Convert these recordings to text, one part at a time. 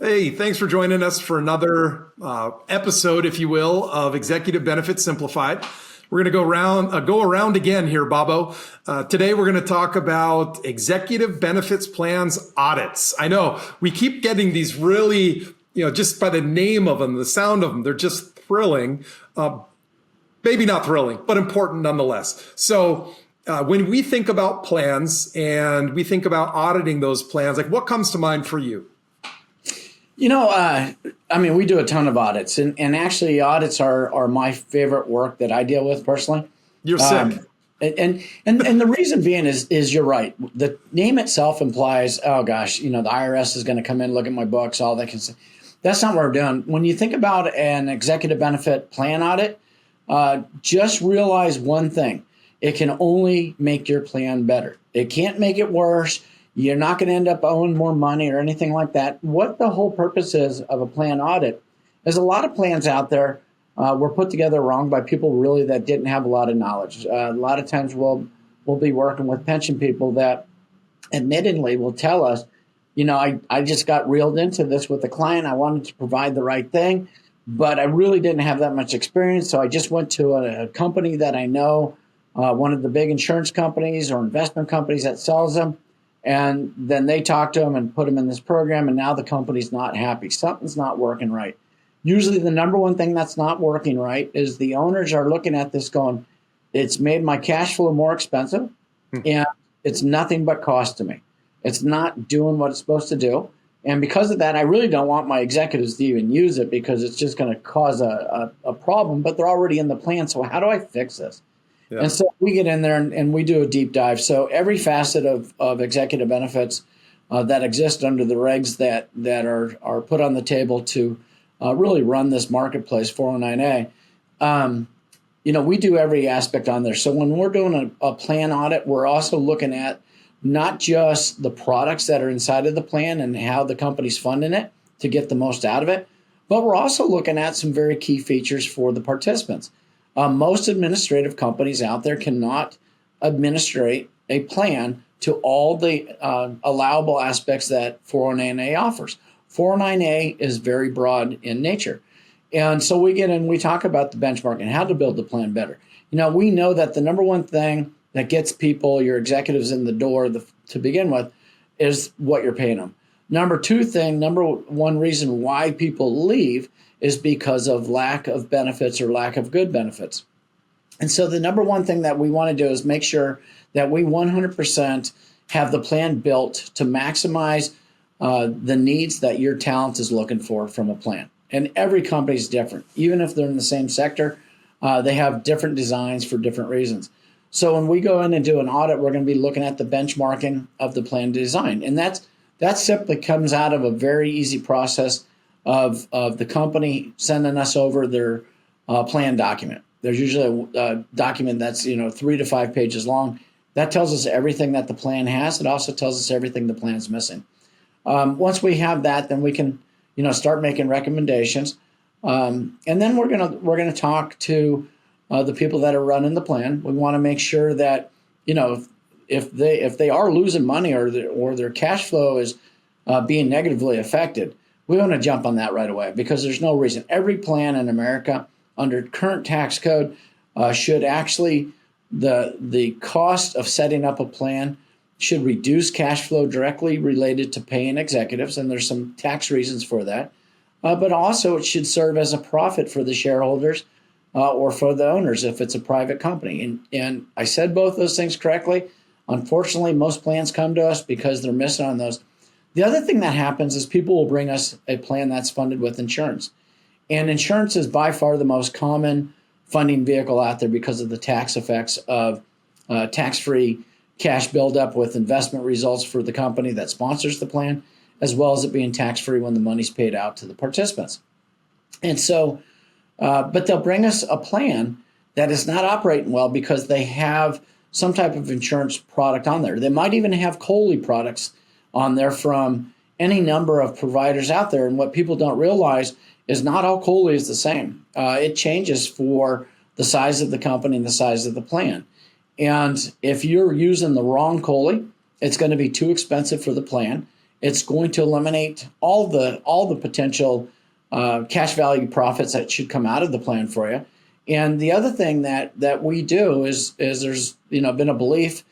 Hey, thanks for joining us for another episode, if you will, of Executive Benefits Simplified. We're going to go around again here, Bobo. Today, we're going to talk about executive benefits plans audits. I know we keep getting these really, just by the name of them, the sound of them, they're just thrilling. Maybe not thrilling, but important nonetheless. So when we think about plans and we think about auditing those plans, like what comes to mind for you? We do a ton of audits, and actually audits are my favorite work that I deal with personally. You're sick. And the reason being is you're right. The name itself implies, oh gosh, the IRS is going to come in, look at my books, all that can say. That's not what we're doing. When you think about an executive benefit plan audit, just realize one thing. It can only make your plan better. It can't make it worse. You're not going to end up owing more money or anything like that. What the whole purpose is of a plan audit is a lot of plans out there were put together wrong by people really that didn't have a lot of knowledge. A lot of times we'll be working with pension people that admittedly will tell us, I just got reeled into this with a client. I wanted to provide the right thing, but I really didn't have that much experience. So I just went to a company that I know, one of the big insurance companies or investment companies that sells them. And then they talk to them and put them in this program, and now the company's not happy. Something's not working right. Usually the number one thing that's not working right is the owners are looking at this going, it's made my cash flow more expensive, and it's nothing but cost to me. It's not doing what it's supposed to do. And because of that, I really don't want my executives to even use it because it's just going to cause a problem, but they're already in the plan. So how do I fix this? Yeah. And so we get in there and we do a deep dive. So every facet of executive benefits that exist under the regs that are put on the table to really run this marketplace, 409A, we do every aspect on there. So when we're doing a plan audit, we're also looking at not just the products that are inside of the plan and how the company's funding it to get the most out of it, but we're also looking at some very key features for the participants. Most administrative companies out there cannot administrate a plan to all the allowable aspects that 409A offers. 409A is very broad in nature. And so we get in, we talk about the benchmarking, how to build the plan better. We know that the number one thing that gets people, your executives in the door to begin with, is what you're paying them. Number one reason why people leave is because of lack of benefits or lack of good benefits. And so the number one thing that we want to do is make sure that we 100% have the plan built to maximize the needs that your talent is looking for from a plan. And every company is different. Even if they're in the same sector, they have different designs for different reasons. So when we go in and do an audit, we're going to be looking at the benchmarking of the plan design. And that simply comes out of a very easy process of the company sending us over their plan document. There's usually a document that's 3 to 5 pages long. That tells us everything that the plan has. It also tells us everything the plan's missing. Once we have that, then we can start making recommendations, and then we're gonna talk to the people that are running the plan. We want to make sure that if they are losing money or their cash flow is being negatively affected, we want to jump on that right away because there's no reason. Every plan in America under current tax code should actually, the cost of setting up a plan should reduce cash flow directly related to paying executives, and there's some tax reasons for that. But also it should serve as a profit for the shareholders or for the owners if it's a private company. And I said both those things correctly. Unfortunately, most plans come to us because they're missing on those. The other thing that happens is people will bring us a plan that's funded with insurance. And insurance is by far the most common funding vehicle out there because of the tax effects of tax-free cash buildup with investment results for the company that sponsors the plan, as well as it being tax-free when the money's paid out to the participants. And so, but they'll bring us a plan that is not operating well because they have some type of insurance product on there. They might even have COLI products on there from any number of providers out there. And what people don't realize is not all COLI is the same. It changes for the size of the company and the size of the plan. And if you're using the wrong COLI, it's going to be too expensive for the plan. It's going to eliminate all the potential cash value profits that should come out of the plan for you. And the other thing that we do is there's been a belief,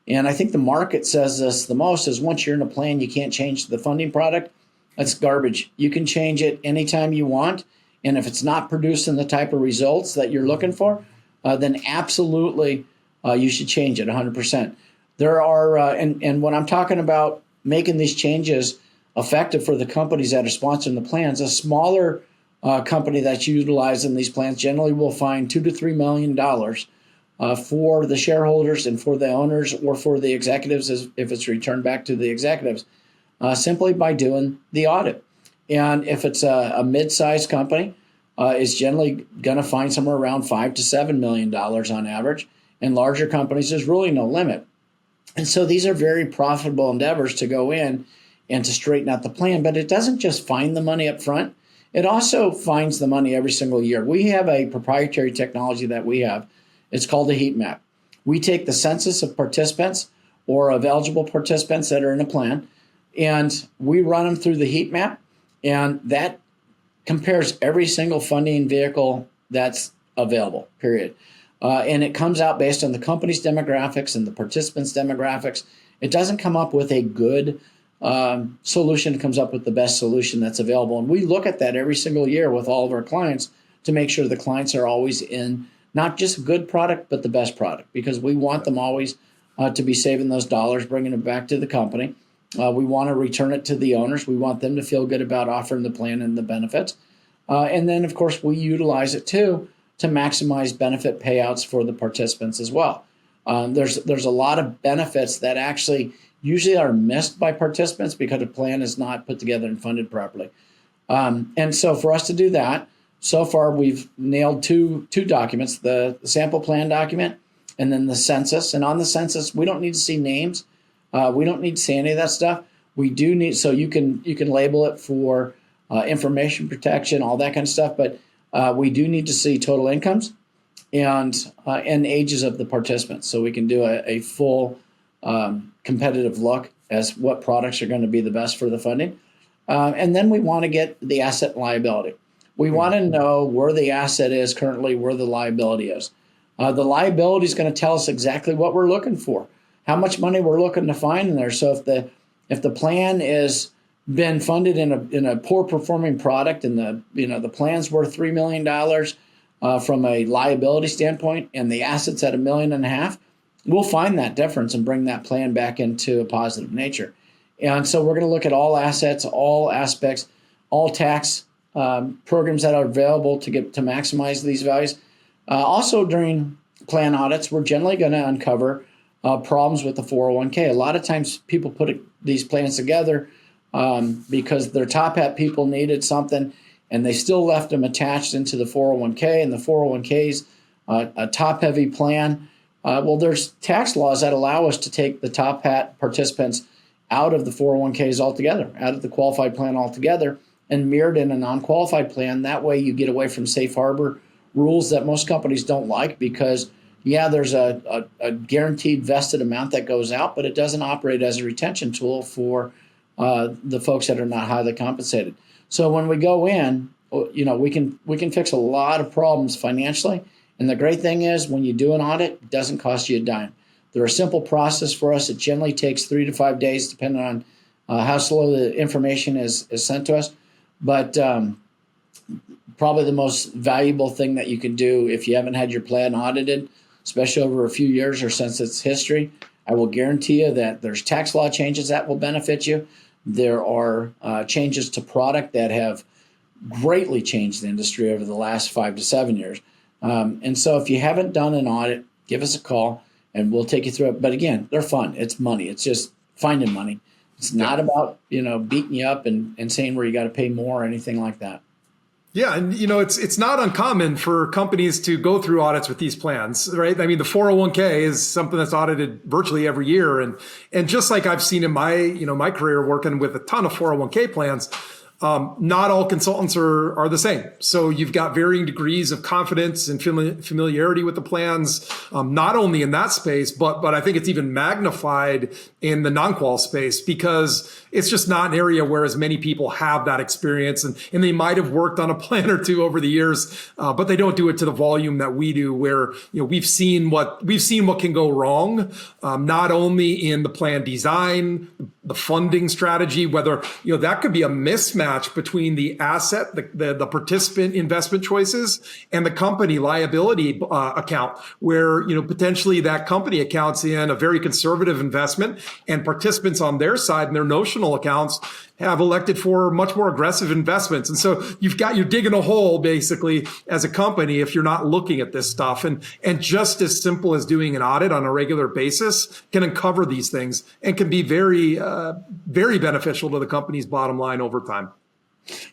and I think the market says this the most, is once you're in a plan, you can't change the funding product. That's garbage. You can change it anytime you want. And if it's not producing the type of results that you're looking for, then absolutely you should change it 100%. There are, and when I'm talking about making these changes effective for the companies that are sponsoring the plans, a smaller company that's utilizing these plans generally will find $2 to $3 million for the shareholders and for the owners or for the executives if it's returned back to the executives. Simply by doing the audit. And if it's a mid-sized company, it's generally going to find somewhere around $5 to $7 million on average. And larger companies, there's really no limit. And so these are very profitable endeavors to go in and to straighten out the plan. But it doesn't just find the money up front. It also finds the money every single year. We have a proprietary technology that we have. It's called a heat map. We take the census of participants or of eligible participants that are in a plan, and we run them through the heat map, and that compares every single funding vehicle that's available, period. And it comes out based on the company's demographics and the participants' demographics. It doesn't come up with a good solution. It comes up with the best solution that's available. And we look at that every single year with all of our clients to make sure the clients are always in not just a good product, but the best product, because we want them always to be saving those dollars, bringing them back to the company. We want to return it to the owners. We want them to feel good about offering the plan and the benefits. And then, of course, we utilize it, too, to maximize benefit payouts for the participants as well. There's a lot of benefits that actually usually are missed by participants because a plan is not put together and funded properly. And so for us to do that, so far we've nailed two documents, the sample plan document and then the census. And on the census, we don't need to see names. We don't need to see any of that stuff. We do need, so you can label it for information protection, all that kind of stuff. But we do need to see total incomes and ages of the participants, so we can do a full competitive look as what products are going to be the best for the funding. And then we want to get the asset and liability. We want to know where the asset is currently, where the liability is. The liability is going to tell us exactly what we're looking for, how much money we're looking to find in there. So if the plan is been funded in a poor performing product and the plan's worth $3 million from a liability standpoint and the assets at $1.5 million, we'll find that difference and bring that plan back into a positive nature. And so we're going to look at all assets, all aspects, all tax programs that are available to maximize these values. Also during plan audits, we're generally going to uncover problems with the 401k. A lot of times people put these plans together because their top hat people needed something and they still left them attached into the 401k, and the 401k's a top heavy plan. Well, there's tax laws that allow us to take the top hat participants out of the 401ks altogether, out of the qualified plan altogether, and mirrored in a non-qualified plan. That way you get away from safe harbor rules that most companies don't like, because there's a guaranteed vested amount that goes out, but it doesn't operate as a retention tool for the folks that are not highly compensated. So when we go in, we can fix a lot of problems financially. And the great thing is, when you do an audit, it doesn't cost you a dime. They're a simple process for us. It generally takes 3 to 5 days, depending on how slow the information is sent to us. But probably the most valuable thing that you can do if you haven't had your plan audited, especially over a few years or since its history, I will guarantee you that there's tax law changes that will benefit you. There are changes to product that have greatly changed the industry over the last 5 to 7 years. And so if you haven't done an audit, give us a call and we'll take you through it. But again, they're fun. It's money. It's just finding money. It's not about, beating you up and saying where you got to pay more or anything like that. Yeah, and it's not uncommon for companies to go through audits with these plans, right? I mean, the 401k is something that's audited virtually every year, and just like I've seen in my my career working with a ton of 401k plans, Not all consultants are the same. So you've got varying degrees of confidence and familiarity with the plans, not only in that space, but I think it's even magnified in the non-qual space, because it's just not an area where as many people have that experience, and they might have worked on a plan or two over the years, but they don't do it to the volume that we do, where we've seen what can go wrong, not only in the plan design, the funding strategy, whether that could be a mismatch between the asset, the participant investment choices, and the company liability account, where potentially that company accounts in a very conservative investment, and participants on their side and their notional accounts have elected for much more aggressive investments. And so you're digging a hole basically as a company if you're not looking at this stuff. And just as simple as doing an audit on a regular basis can uncover these things and can be very, very beneficial to the company's bottom line over time.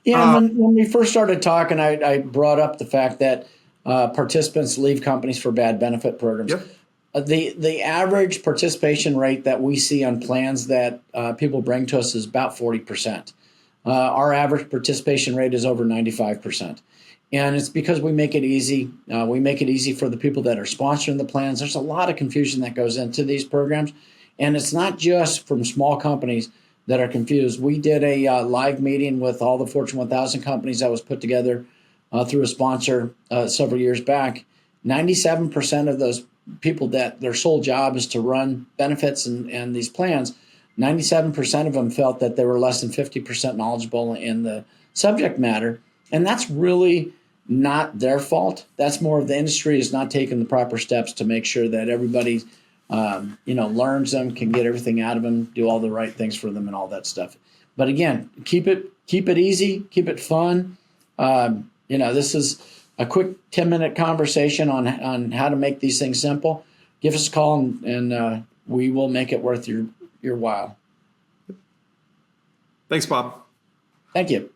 Yeah, when we first started talking, I brought up the fact that participants leave companies for bad benefit programs. Yep. The average participation rate that we see on plans that people bring to us is about 40%. Our average participation rate is over 95%. And it's because we make it easy. We make it easy for the people that are sponsoring the plans. There's a lot of confusion that goes into these programs. And it's not just from small companies that are confused. We did a live meeting with all the Fortune 1000 companies that was put together through a sponsor several years back. 97% of those people that their sole job is to run benefits and these plans, 97% of them felt that they were less than 50% knowledgeable in the subject matter. And that's really not their fault. That's more of the industry is not taking the proper steps to make sure that everybody learns them, can get everything out of them, do all the right things for them and all that stuff. But again, keep it easy, keep it fun. This is a quick 10-minute conversation on how to make these things simple. Give us a call and we will make it worth your while. Thanks, Bob. Thank you.